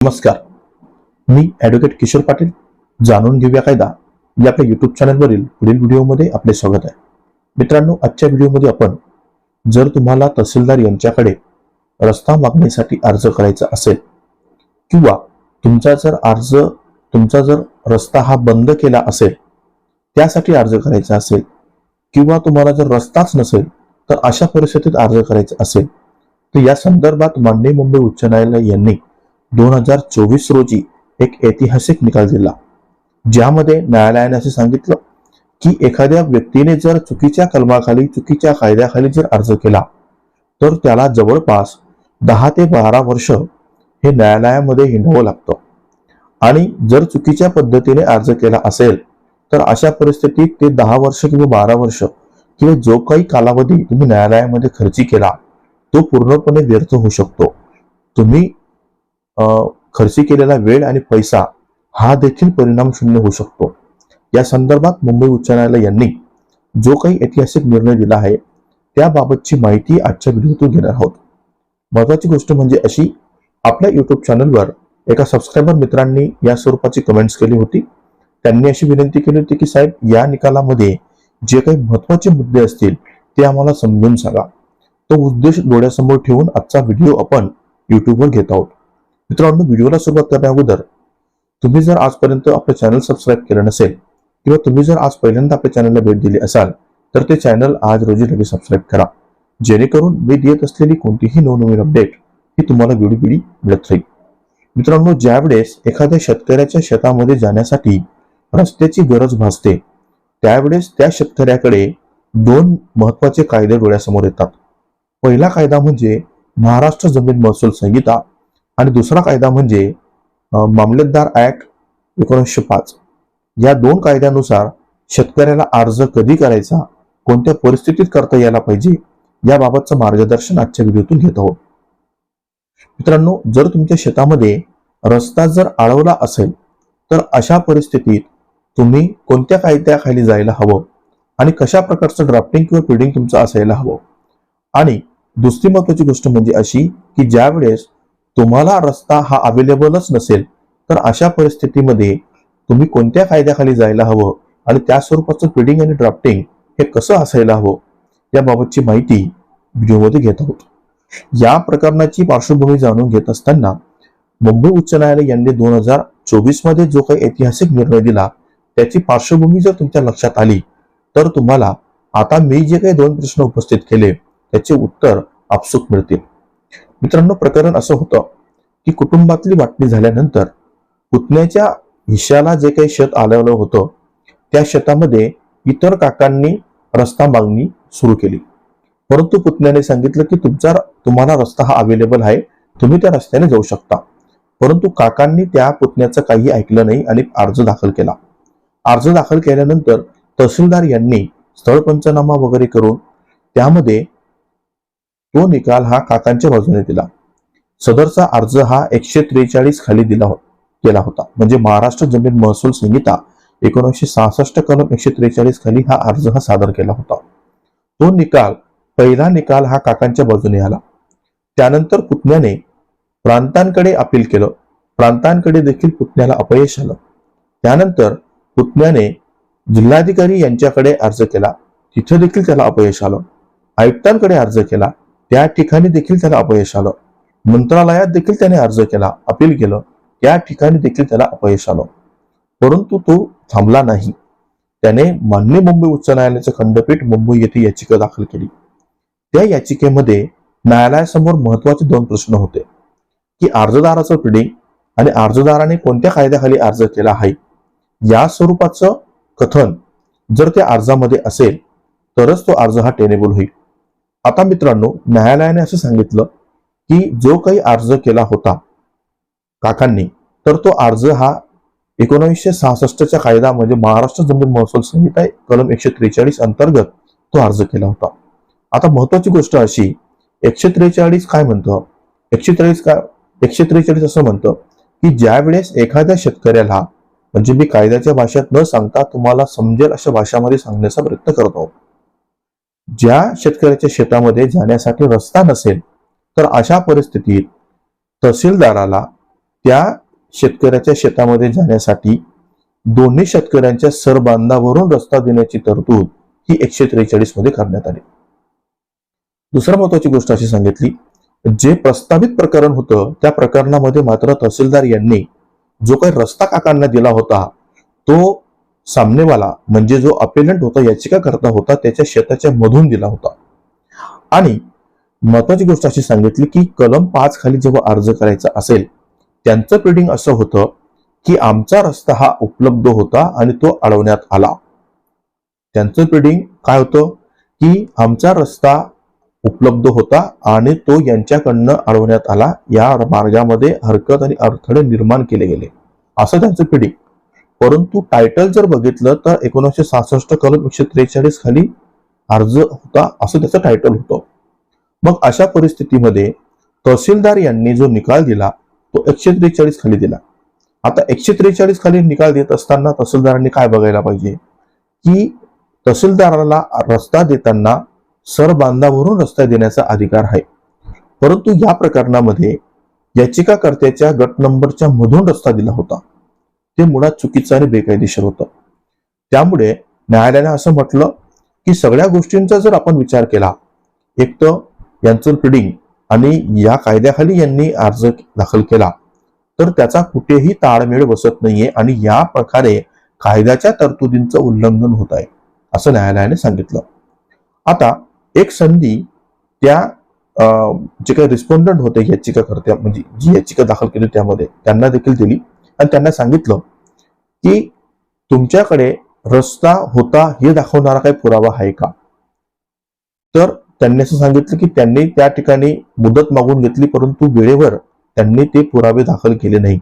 नमस्कार. मी ॲडव्होकेट किशोर पाटील. जाणून घेऊया कायदा या आपल्या युट्यूब चॅनलवरील पुढील व्हिडिओमध्ये आपले स्वागत आहे. मित्रांनो, आजच्या व्हिडिओमध्ये आपण जर तुम्हाला तहसीलदार यांच्याकडे रस्ता मागणीसाठी अर्ज करायचा असेल किंवा तुमचा जर रस्ता हा बंद केला असेल त्यासाठी अर्ज करायचा असेल किंवा तुम्हाला जर रस्ताच नसेल तर अशा परिस्थितीत अर्ज करायचा असेल तर या संदर्भात माननीय मुंबई उच्च न्यायालय यांनी 2024 रोजी एक ऐतिहासिक निकाल दिला, ज्यामध्ये न्यायालयाने असे सांगितलं की एखाद्या व्यक्तीने जर चुकीच्या कलमाखाली चुकीच्या कायद्याखाली जर अर्ज केला तर त्याला जवळपास 10 ते 12 वर्ष हे न्यायालयामध्ये हिंडावं लागतं. आणि जर चुकीच्या पद्धतीने अर्ज केला असेल तर अशा परिस्थितीत ते 10 वर्ष किंवा 12 वर्ष किंवा जो काही कालावधी तुम्ही न्यायालयामध्ये खर्ची केला तो पूर्णपणे व्यर्थ होऊ शकतो. तुम्ही खर्ची केलेला वेळ आणि पैसा हा देखील परिणाम शून्य होऊ शकतो. या संदर्भात मुंबई उच्च न्यायालय यांनी जो काही ऐतिहासिक निर्णय दिला आहे त्याबाबतची माहिती आजच्या व्हिडिओतून घेणार आहोत. महत्वाची गोष्ट म्हणजे अशी, आपल्या युट्यूब चॅनलवर एका सबस्क्रायबर मित्रांनी या स्वरूपाची कमेंट्स केली होती. त्यांनी अशी विनंती केली होती की साहेब, या निकालामध्ये जे काही महत्वाचे मुद्दे असतील ते आम्हाला समजून सांगा. तो उद्देश डोळ्यासमोर ठेवून आजचा व्हिडिओ आपण युट्यूबवर घेत आहोत. मित्रांनो, व्हिडिओला सुरुवात करण्या अगोदर तुम्ही जर आजपर्यंत आपलं चॅनल सबस्क्राईब केलं नसेल किंवा तुम्ही जर आज पहिल्यांदा आपल्या चॅनलला भेट दिली असाल तर ते चॅनल आज रोजी लगेच सबस्क्राईब करा, जेणेकरून मी देत असलेली कोणतीही नवनवीन अपडेट ही तुम्हाला वेळोवेळी मिळत राहील. मित्रांनो, ज्यावेळेस एखाद्या शेतकऱ्याच्या शेतामध्ये जाण्यासाठी रस्त्याची गरज भासते त्यावेळेस त्या शेतकऱ्याकडे 2 महत्वाचे कायदे डोळ्यासमोर येतात. पहिला कायदा म्हणजे महाराष्ट्र जमीन महसूल संहिता आणि दुसरा कायदा म्हणजे मामलेदार ऍक्ट 1905. या 2 कायद्यानुसार शेतकऱ्याला अर्ज कधी करायचा, कोणत्या परिस्थितीत करता यायला पाहिजे याबाबतचं मार्गदर्शन आजच्या व्हिडिओतून घेत आहोत. मित्रांनो, जर तुमच्या शेतामध्ये रस्ता जर अडवला असेल तर अशा परिस्थितीत तुम्ही कोणत्या कायद्याखाली जायला हवं आणि कशा प्रकारचं ड्राफ्टिंग किंवा फीडिंग तुमचं असायला हवं. आणि दुसरी महत्वाची गोष्ट म्हणजे अशी की ज्यावेळेस तुम्हाला रस्ता हा अवेलेबलच नसेल तर अशा परिस्थितीमध्ये तुम्ही कोणत्या कायद्याखाली जायला हवं आणि त्या स्वरूपाचं फीडिंग आणि ड्राफ्टिंग हे कसं असायला हवं याबाबतची माहिती व्हिडिओमध्ये घेत आहोत. या प्रकरणाची पार्श्वभूमी जाणून घेत असताना मुंबई उच्च न्यायालय यांनी 2024 मध्ये जो काही ऐतिहासिक निर्णय दिला त्याची पार्श्वभूमी जर तुमच्या लक्षात आली तर तुम्हाला आता मी जे काही 2 प्रश्न उपस्थित केले त्याचे उत्तर आपसूक मिळतील. मित्रांनो, प्रकरण असं होतं की कुटुंबातली वाटणी झाल्यानंतर पुतण्याच्या हिश्श्याला जे काही शेत आलेलं होतं त्या शेतामध्ये इतर काकांनी रस्ता मागणी सुरू केली, परंतु पुतण्याने सांगितलं की तुम्हाला रस्ता हा अवेलेबल आहे, तुम्ही त्या रस्त्याने जाऊ शकता. परंतु काकांनी त्या पुतण्याचं काही ऐकलं नाही आणि अर्ज दाखल केला. अर्ज दाखल केल्यानंतर तहसीलदार यांनी स्थळ पंचनामा वगैरे करून त्यामध्ये तो निकाल हा काकांच्या बाजूने दिला. सदरचा अर्ज हा 143 खाली केला होता. म्हणजे महाराष्ट्र जमीन महसूल संहिता 1966 कलम 143 खाली हा अर्ज सादर केला होता. तो निकाल, पहिला निकाल हा काकांच्या बाजूने आला. त्यानंतर पुतण्याने प्रांतांकडे अपील केलं. प्रांतांकडे देखील पुतण्याला अपयश आलं. त्यानंतर पुतण्याने जिल्हाधिकारी यांच्याकडे अर्ज केला, तिथे देखील त्याला अपयश आलं. आयुक्तांकडे अर्ज केला, त्या ठिकाणी देखील त्याला अपयश आलं. मंत्रालयात देखील त्याने अर्ज केला, अपील केलं, त्या ठिकाणी देखील त्याला अपयश आलं. परंतु तो थांबला नाही. त्याने माननीय मुंबई उच्च न्यायालयाचे खंडपीठ मुंबई येथे याचिका दाखल केली. त्या याचिकेमध्ये न्यायालयासमोर महत्वाचे 2 प्रश्न होते की अर्जदाराचं फीडिंग आणि अर्जदाराने कोणत्या कायद्याखाली अर्ज केला आहे या स्वरूपाचं कथन जर त्या अर्जामध्ये असेल तरच तो अर्ज हा टेनेबल होईल. आता मित्रांनो, न्यायालयाने असं सांगितलं की जो काही अर्ज केला होता काकांनी तर तो अर्ज हा 1966च्या कायदा म्हणजे महाराष्ट्र जमीन महसूल संहिता कलम 143 अंतर्गत तो अर्ज केला होता. आता महत्वाची गोष्ट अशी, 143 काय म्हणतं, 143 असं म्हणतं की ज्यावेळेस एखाद्या शेतकऱ्याला, म्हणजे मी कायद्याच्या भाषेत न सांगता तुम्हाला समजेल अशा भाषामध्ये सांगण्याचा प्रयत्न करतो, ज्या शेतकऱ्याच्या शेतामध्ये जाण्यासाठी रस्ता नसेल तर अशा परिस्थितीत तहसीलदाराला त्या शेतकऱ्याच्या शेतामध्ये जाण्यासाठी दोन्ही शेतकऱ्यांच्या सरबांधावरून रस्ता देण्याची तरतूद ही 143 मध्ये करण्यात आली. दुसरी महत्वाची गोष्ट अशी सांगितली, जे प्रस्तावित प्रकरण होतं त्या प्रकरणामध्ये मात्र तहसीलदार यांनी जो काही रस्ता काकांना दिला होता तो सामनेवाला म्हणजे जो अपेलंट होता, याचिकाकर्ता होता, त्याच्या शेताच्या मधून दिला होता. आणि महत्वाची गोष्ट अशी सांगितली की कलम 5 खाली जेव्हा अर्ज करायचा असेल त्यांचं प्रिडिंग असं होतं की आमचा रस्ता हा उपलब्ध होता आणि तो अडवण्यात आला. त्यांचं प्रिडिंग काय होतं की आमचा रस्ता उपलब्ध होता आणि तो यांच्याकडनं अडवण्यात आला, या मार्गामध्ये हरकत आणि अडथळे निर्माण केले गेले, असं त्यांचं प्रिडिंग. परंतु टायटल जर बघितलं तर 1966 कलम 143 खाली अर्ज होता असं त्याचं टायटल होतं. मग अशा परिस्थितीमध्ये तहसीलदार यांनी जो निकाल दिला तो 143 खाली दिला. आता 143 खाली निकाल देत असताना तहसीलदारांनी काय बघायला पाहिजे की तहसीलदाराला रस्ता देताना सरबांधावरून रस्ता देण्याचा अधिकार आहे, परंतु या प्रकरणामध्ये याचिकाकर्त्याच्या गट नंबरच्या मधून रस्ता दिला होता, ते मुळात चुकीचं आणि बेकायदेशीर होतं. त्यामुळे न्यायालयाने असं म्हटलं की सगळ्या गोष्टींचा जर आपण विचार केला, एक तर यांचं प्रिडिंग आणि या कायद्याखाली यांनी अर्ज दाखल केला तर त्याचा कुठेही ताळमेळ बसत नाहीये आणि या प्रकारे कायद्याच्या तरतुदींचं उल्लंघन होत आहे असं न्यायालयाने सांगितलं. आता एक संधी त्या जे काही रिस्पॉन्डंट होते याचिकाकर्त्या म्हणजे जी याचिका दाखल केली त्यामध्ये त्यांना देखील दिली आणि त्यांना सांगितलं की तुमच्याकडे रस्ता होता हे दाखवणारा काही पुरावा आहे का. तर त्यांनी असं सांगितलं की त्यांनी त्या ठिकाणी मुदत मागून घेतली परंतु वेळेवर त्यांनी ते पुरावे दाखल केले नाही.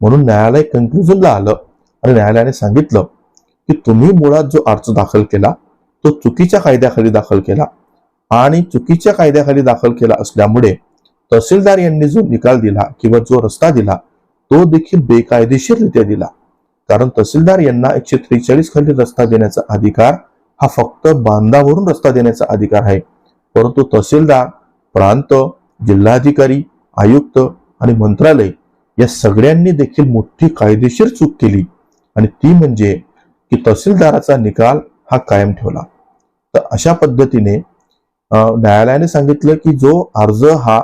म्हणून न्यायालय कन्क्लुजनला आलं आणि न्यायालयाने सांगितलं की तुम्ही मुळात जो अर्ज दाखल केला तो चुकीच्या कायद्याखाली दाखल केला आणि चुकीच्या कायद्याखाली दाखल केला असल्यामुळे तहसीलदार यांनी जो निकाल दिला किंवा जो रस्ता दिला तो देखील बेकायदेशीररित्या दिला. कारण तहसीलदार यांना 143 खाली रस्ता देण्याचा अधिकार हा फक्त बांधावरून रस्ता देण्याचा अधिकार आहे, परंतु तहसीलदार, प्रांत, जिल्हाधिकारी, आयुक्त आणि मंत्रालय या सगळ्यांनी देखील मोठी कायदेशीर चूक केली आणि ती म्हणजे की तहसीलदाराचा निकाल हा कायम ठेवला. तर अशा पद्धतीने न्यायालयाने सांगितलं की जो अर्ज हा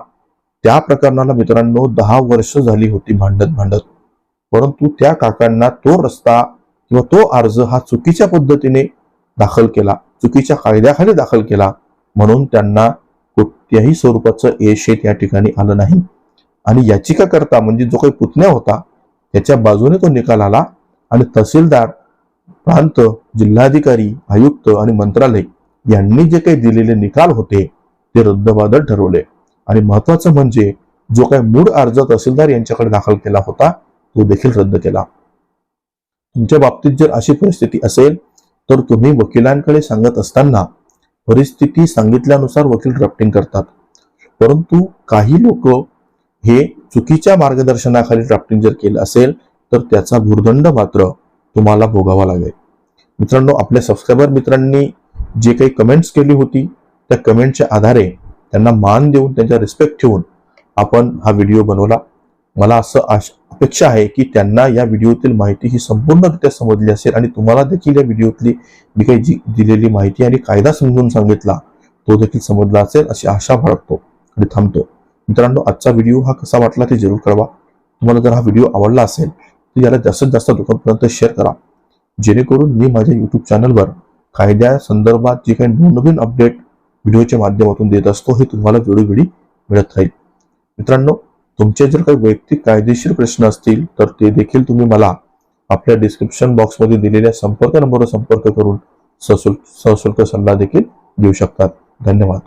त्या प्रकरणाला मित्रांनो 10 वर्ष झाली होती भांडत, परंतु त्या काकांना तो रस्ता किंवा तो अर्ज हा चुकीच्या पद्धतीने दाखल केला, चुकीच्या कायद्याखाली दाखल केला, म्हणून त्यांना कोणत्याही स्वरूपाचं यश या ठिकाणी आलं नाही. आणि याचिकाकर्ता म्हणजे जो काही पुतण्या होता त्याच्या बाजूने तो निकाल आला आणि तहसीलदार, प्रांत, जिल्हाधिकारी, आयुक्त आणि मंत्रालय यांनी जे काही दिलेले निकाल होते ते रद्दबातल ठरवले. आणि महत्वाचं म्हणजे जो काही मूळ अर्ज तहसीलदार यांच्याकडे दाखल केला होता तो देखील रद्द केला. तुमच्या बाबतीत जर अशी परिस्थिती असेल तर तुम्ही वकिलांकडे सांगत असताना परिस्थिती सांगितल्यानुसार वकील ड्राफ्टिंग करतात, परंतु काही लोक हे चुकीच्या मार्गदर्शनाखाली ड्राफ्टिंग जर केलं असेल तर त्याचा भुर्दंड मात्र तुम्हाला भोगावा लागेल. मित्रांनो, आपल्या सबस्क्रायबर मित्रांनी जे काही कमेंट्स केली होती त्या कमेंटच्या आधारे त्यांना मान देऊन त्यांचा रिस्पेक्ट ठेवून आपण हा व्हिडिओ बनवला. मला असं अपेक्षा आहे की त्यांना या व्हिडिओतील माहिती ही संपूर्णरित्या समजली असेल आणि तुम्हाला देखील या व्हिडिओतली मी काही जी दिलेली माहिती आणि कायदा समजून सांगितला तो देखील समजला असेल अशी आशा बाळगतो आणि थांबतो. मित्रांनो, आजचा व्हिडिओ हा कसा वाटला ते जरूर कळवा. तुम्हाला जर हा व्हिडिओ आवडला असेल तर याला जास्तीत जास्त लोकांपर्यंत शेअर करा, जेणेकरून मी माझ्या युट्यूब चॅनलवर कायद्या संदर्भात जे काही नवनवीन अपडेट व्हिडिओच्या माध्यमातून देत असतो हे तुम्हाला वेळोवेळी मिळत राहील. मित्रांनो, तुमचे जर काही वैयक्तिक कायदेशीर प्रश्न असतील तर ते देखील तुम्ही मला आपल्या डिस्क्रिप्शन बॉक्समध्ये दिलेल्या संपर्क नंबरवर संपर्क करून सशुल्क सल्ला देखील देऊ शकतात. धन्यवाद.